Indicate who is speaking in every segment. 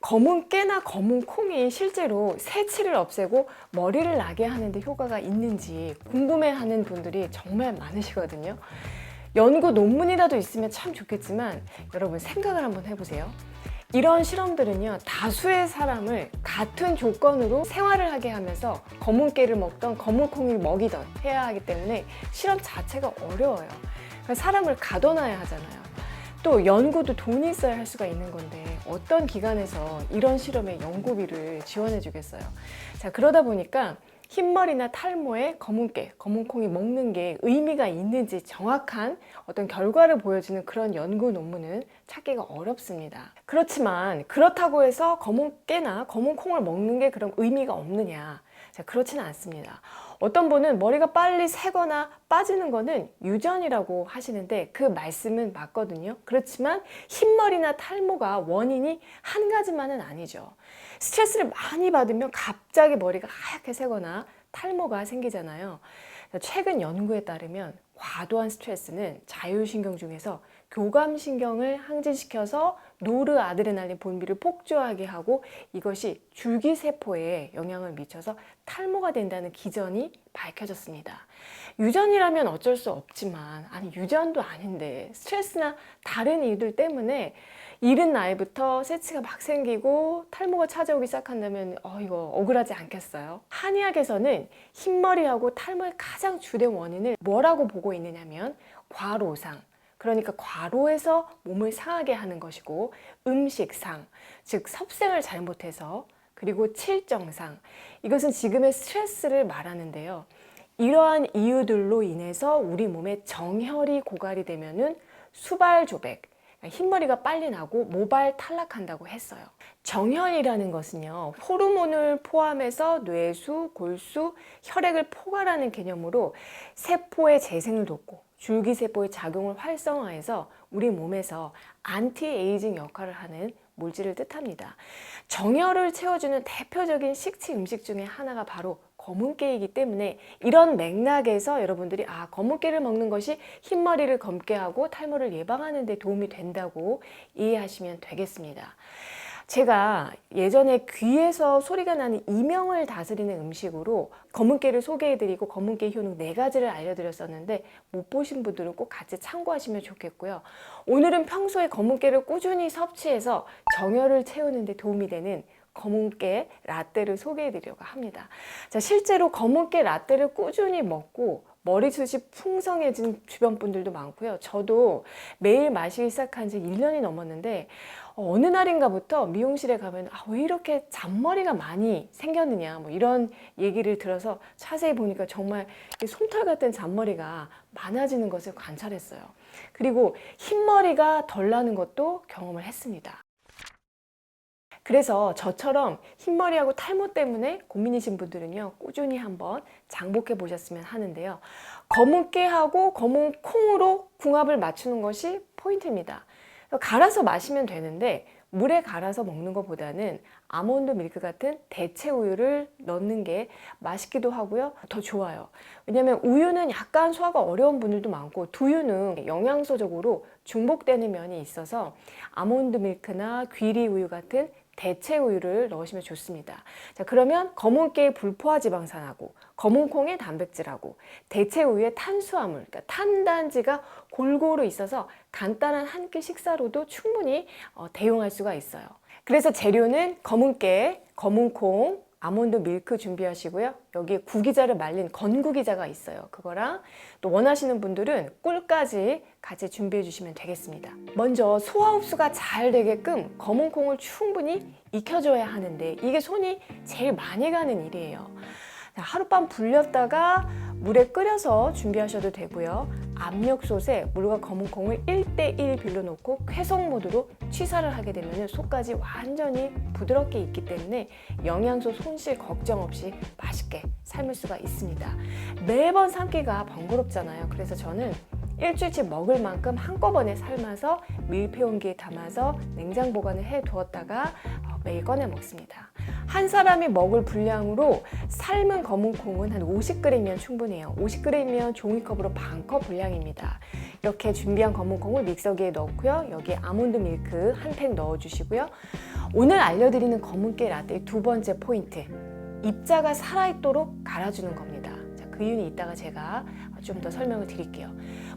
Speaker 1: 검은 깨나 검은 콩이 실제로 새치를 없애고 머리를 나게 하는데 효과가 있는지 궁금해하는 분들이 정말 많으시거든요. 연구 논문이라도 있으면 참 좋겠지만 여러분 생각을 한번 해보세요. 이런 실험들은요, 다수의 사람을 같은 조건으로 생활을 하게 하면서 검은 깨를 먹던 검은 콩을 먹이던 해야 하기 때문에 실험 자체가 어려워요. 그러니까 사람을 가둬놔야 하잖아요. 또 연구도 돈이 있어야 할 수가 있는 건데 어떤 기관에서 이런 실험에 연구비를 지원해 주겠어요. 자, 그러다 보니까 흰머리나 탈모에 검은 깨, 검은 콩이 먹는 게 의미가 있는지 정확한 어떤 결과를 보여주는 그런 연구 논문은 찾기가 어렵습니다. 그렇지만 그렇다고 해서 검은 깨나 검은 콩을 먹는 게 그럼 의미가 없느냐? 자, 그렇지는 않습니다. 어떤 분은 머리가 빨리 새거나 빠지는 거는 유전이라고 하시는데 그 말씀은 맞거든요. 그렇지만 흰머리나 탈모가 원인이 한 가지만은 아니죠. 스트레스를 많이 받으면 갑자기 머리가 하얗게 새거나 탈모가 생기잖아요. 최근 연구에 따르면 과도한 스트레스는 자율신경 중에서 교감신경을 항진시켜서 노르아드레날린 분비를 폭주하게 하고 이것이 줄기세포에 영향을 미쳐서 탈모가 된다는 기전이 밝혀졌습니다. 유전이라면 어쩔 수 없지만 아니 유전도 아닌데 스트레스나 다른 이유들 때문에 이른 나이부터 새치가 막 생기고 탈모가 찾아오기 시작한다면 이거 억울하지 않겠어요? 한의학에서는 흰머리하고 탈모의 가장 주된 원인을 뭐라고 보고 있느냐면 과로상, 그러니까 과로해서 몸을 상하게 하는 것이고 음식상, 즉 섭생을 잘못해서, 그리고 칠정상, 이것은 지금의 스트레스를 말하는데요. 이러한 이유들로 인해서 우리 몸에 정혈이 고갈이 되면은 수발조백, 흰머리가 빨리 나고 모발 탈락한다고 했어요. 정혈이라는 것은요, 호르몬을 포함해서 뇌수, 골수, 혈액을 포괄하는 개념으로 세포의 재생을 돕고 줄기세포의 작용을 활성화해서 우리 몸에서 안티에이징 역할을 하는 물질을 뜻합니다. 정혈을 채워주는 대표적인 식치 음식 중에 하나가 바로 검은깨이기 때문에 이런 맥락에서 여러분들이 검은깨를 먹는 것이 흰머리를 검게 하고 탈모를 예방하는 데 도움이 된다고 이해하시면 되겠습니다. 제가 예전에 귀에서 소리가 나는 이명을 다스리는 음식으로 검은깨를 소개해드리고 검은깨 효능 4가지를 알려드렸었는데 못 보신 분들은 꼭 같이 참고하시면 좋겠고요. 오늘은 평소에 검은깨를 꾸준히 섭취해서 정혈을 채우는 데 도움이 되는 검은깨 라떼를 소개해드리려고 합니다. 자, 실제로 검은깨 라떼를 꾸준히 먹고 머리숱이 풍성해진 주변 분들도 많고요. 저도 매일 마시기 시작한 지 1년이 넘었는데 어느 날인가부터 미용실에 가면 왜 이렇게 잔머리가 많이 생겼느냐 뭐 이런 얘기를 들어서 자세히 보니까 정말 솜털 같은 잔머리가 많아지는 것을 관찰했어요. 그리고 흰머리가 덜 나는 것도 경험을 했습니다. 그래서 저처럼 흰머리하고 탈모 때문에 고민이신 분들은요, 꾸준히 한번 장복해 보셨으면 하는데요. 검은 깨하고 검은 콩으로 궁합을 맞추는 것이 포인트입니다. 갈아서 마시면 되는데 물에 갈아서 먹는 것보다는 아몬드 밀크 같은 대체 우유를 넣는 게 맛있기도 하고요, 더 좋아요. 왜냐면 우유는 약간 소화가 어려운 분들도 많고 두유는 영양소적으로 중복되는 면이 있어서 아몬드 밀크나 귀리 우유 같은 대체 우유를 넣으시면 좋습니다. 자, 그러면 검은깨의 불포화 지방산하고 검은 콩의 단백질하고 대체 우유의 탄수화물, 그러니까 탄단지가 골고루 있어서 간단한 한 끼 식사로도 충분히 대용할 수가 있어요. 그래서 재료는 검은깨, 검은 콩, 아몬드 밀크 준비하시고요. 여기에 구기자를 말린 건구기자가 있어요. 그거랑 또 원하시는 분들은 꿀까지 같이 준비해 주시면 되겠습니다. 먼저 소화 흡수가 잘 되게끔 검은 콩을 충분히 익혀줘야 하는데 이게 손이 제일 많이 가는 일이에요. 하룻밤 불렸다가 물에 끓여서 준비하셔도 되고요. 압력솥에 물과 검은 콩을 1:1 빌려놓고 회속 모드로 취사를 하게 되면 속까지 완전히 부드럽게 익기 때문에 영양소 손실 걱정 없이 맛있게 삶을 수가 있습니다. 매번 삶기가 번거롭잖아요. 그래서 저는 일주일치 먹을 만큼 한꺼번에 삶아서 밀폐용기에 담아서 냉장 보관을 해 두었다가 매일 꺼내 먹습니다. 한 사람이 먹을 분량으로 삶은 검은 콩은 한 50g이면 충분해요. 50g이면 종이컵으로 반컵 분량입니다. 이렇게 준비한 검은 콩을 믹서기에 넣고요. 여기에 아몬드 밀크 한 팩 넣어주시고요. 오늘 알려드리는 검은깨 라떼의 두 번째 포인트, 입자가 살아있도록 갈아주는 겁니다. 자, 그 이유는 이따가 제가 좀 더 설명을 드릴게요.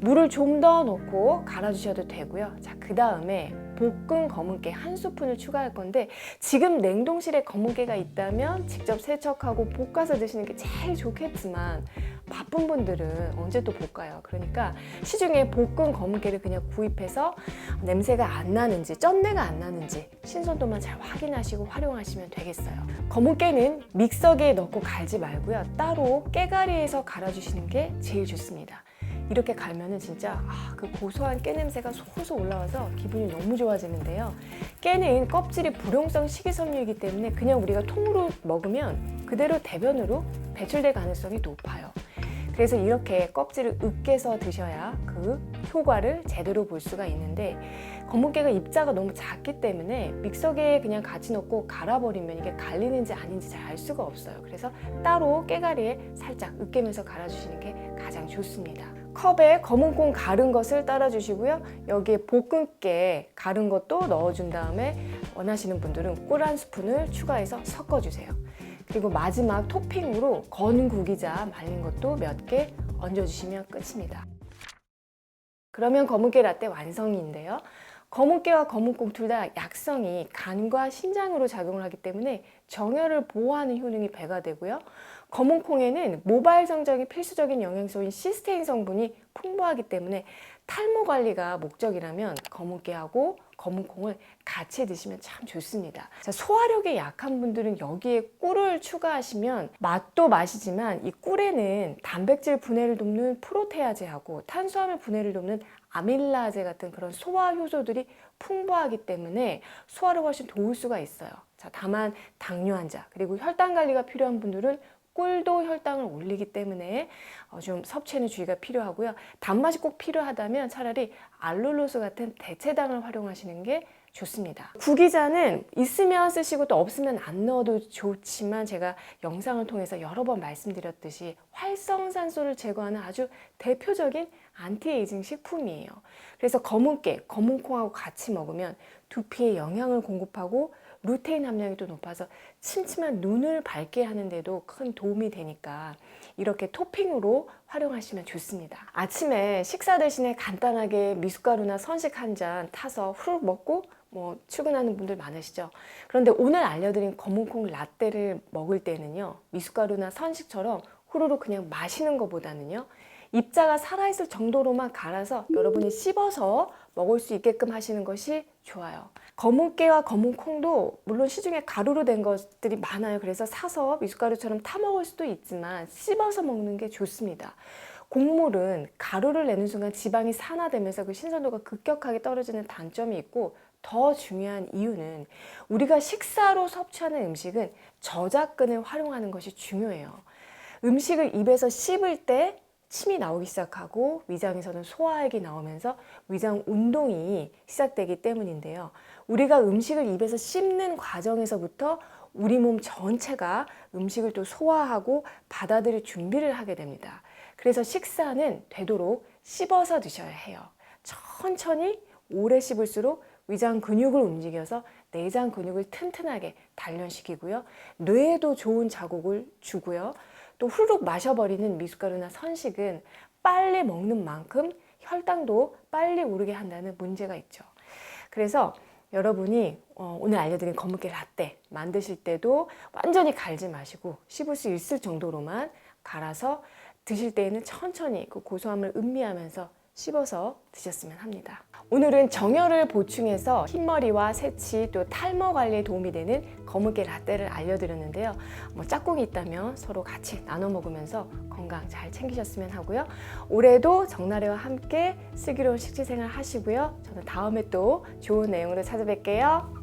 Speaker 1: 물을 좀 더 넣고 갈아주셔도 되고요. 자, 그 다음에 볶은 검은깨 한 스푼을 추가할 건데, 지금 냉동실에 검은깨가 있다면 직접 세척하고 볶아서 드시는 게 제일 좋겠지만 바쁜 분들은 언제 또 볶아요. 그러니까 시중에 볶은 검은깨를 그냥 구입해서 냄새가 안 나는지 쩐내가 안 나는지 신선도만 잘 확인하시고 활용하시면 되겠어요. 검은깨는 믹서기에 넣고 갈지 말고요, 따로 깨가리에서 갈아주시는 게 제일 좋습니다. 이렇게 갈면은 진짜 그 고소한 깨 냄새가 솔솔 올라와서 기분이 너무 좋아지는데요. 깨는 껍질이 불용성 식이섬유이기 때문에 그냥 우리가 통으로 먹으면 그대로 대변으로 배출될 가능성이 높아요. 그래서 이렇게 껍질을 으깨서 드셔야 그 효과를 제대로 볼 수가 있는데, 검은깨가 입자가 너무 작기 때문에 믹서기에 그냥 같이 넣고 갈아버리면 이게 갈리는지 아닌지 잘 알 수가 없어요. 그래서 따로 깨가리에 살짝 으깨면서 갈아주시는 게 가장 좋습니다. 컵에 검은콩 갈은 것을 따라주시고요. 여기에 볶은 깨 갈은 것도 넣어준 다음에 원하시는 분들은 꿀 한 스푼을 추가해서 섞어주세요. 그리고 마지막 토핑으로 건구기자 말린 것도 몇 개 얹어주시면 끝입니다. 그러면 검은깨 라떼 완성인데요. 검은깨와 검은콩 둘 다 약성이 간과 신장으로 작용을 하기 때문에 정혈을 보호하는 효능이 배가 되고요. 검은콩에는 모발 성장이 필수적인 영양소인 시스테인 성분이 풍부하기 때문에 탈모 관리가 목적이라면 검은깨하고 검은콩을 같이 드시면 참 좋습니다. 자, 소화력이 약한 분들은 여기에 꿀을 추가하시면 맛도 맛이지만 이 꿀에는 단백질 분해를 돕는 프로테아제하고 탄수화물 분해를 돕는 아밀라제 같은 그런 소화 효소들이 풍부하기 때문에 소화를 훨씬 도울 수가 있어요. 자, 다만 당뇨 환자 그리고 혈당 관리가 필요한 분들은 꿀도 혈당을 올리기 때문에 좀 섭취에는 주의가 필요하고요. 단맛이 꼭 필요하다면 차라리 알룰로스 같은 대체당을 활용하시는 게 좋습니다. 구기자는 있으면 쓰시고 또 없으면 안 넣어도 좋지만 제가 영상을 통해서 여러 번 말씀드렸듯이 활성산소를 제거하는 아주 대표적인 안티에이징 식품이에요. 그래서 검은깨, 검은콩하고 같이 먹으면 두피에 영양을 공급하고 루테인 함량이 또 높아서 침침한 눈을 밝게 하는데도 큰 도움이 되니까 이렇게 토핑으로 활용하시면 좋습니다. 아침에 식사 대신에 간단하게 미숫가루나 선식 한 잔 타서 후루룩 먹고 출근하는 분들 많으시죠? 그런데 오늘 알려드린 검은콩 라떼를 먹을 때는요, 미숫가루나 선식처럼 후루룩 그냥 마시는 것보다는요, 입자가 살아있을 정도로만 갈아서 여러분이 씹어서 먹을 수 있게끔 하시는 것이 좋아요. 검은깨와 검은콩도 물론 시중에 가루로 된 것들이 많아요. 그래서 사서 미숫가루처럼 타 먹을 수도 있지만 씹어서 먹는 게 좋습니다. 곡물은 가루를 내는 순간 지방이 산화되면서 그 신선도가 급격하게 떨어지는 단점이 있고, 더 중요한 이유는 우리가 식사로 섭취하는 음식은 저작근을 활용하는 것이 중요해요. 음식을 입에서 씹을 때 침이 나오기 시작하고 위장에서는 소화액이 나오면서 위장 운동이 시작되기 때문인데요. 우리가 음식을 입에서 씹는 과정에서부터 우리 몸 전체가 음식을 또 소화하고 받아들일 준비를 하게 됩니다. 그래서 식사는 되도록 씹어서 드셔야 해요. 천천히 오래 씹을수록 위장 근육을 움직여서 내장 근육을 튼튼하게 단련시키고요. 뇌에도 좋은 자극을 주고요. 또 후루룩 마셔버리는 미숫가루나 선식은 빨리 먹는 만큼 혈당도 빨리 오르게 한다는 문제가 있죠. 그래서 여러분이 오늘 알려드린 검은깨 라떼 만드실 때도 완전히 갈지 마시고 씹을 수 있을 정도로만 갈아서 드실 때에는 천천히 그 고소함을 음미하면서 씹어서 드셨으면 합니다. 오늘은 정열을 보충해서 흰머리와 새치 또 탈모 관리에 도움이 되는 검은깨 라떼를 알려드렸는데요. 짝꿍이 있다면 서로 같이 나눠 먹으면서 건강 잘 챙기셨으면 하고요. 올해도 정나래와 함께 슬기로운 식지생활 하시고요. 저는 다음에 또 좋은 내용으로 찾아뵐게요.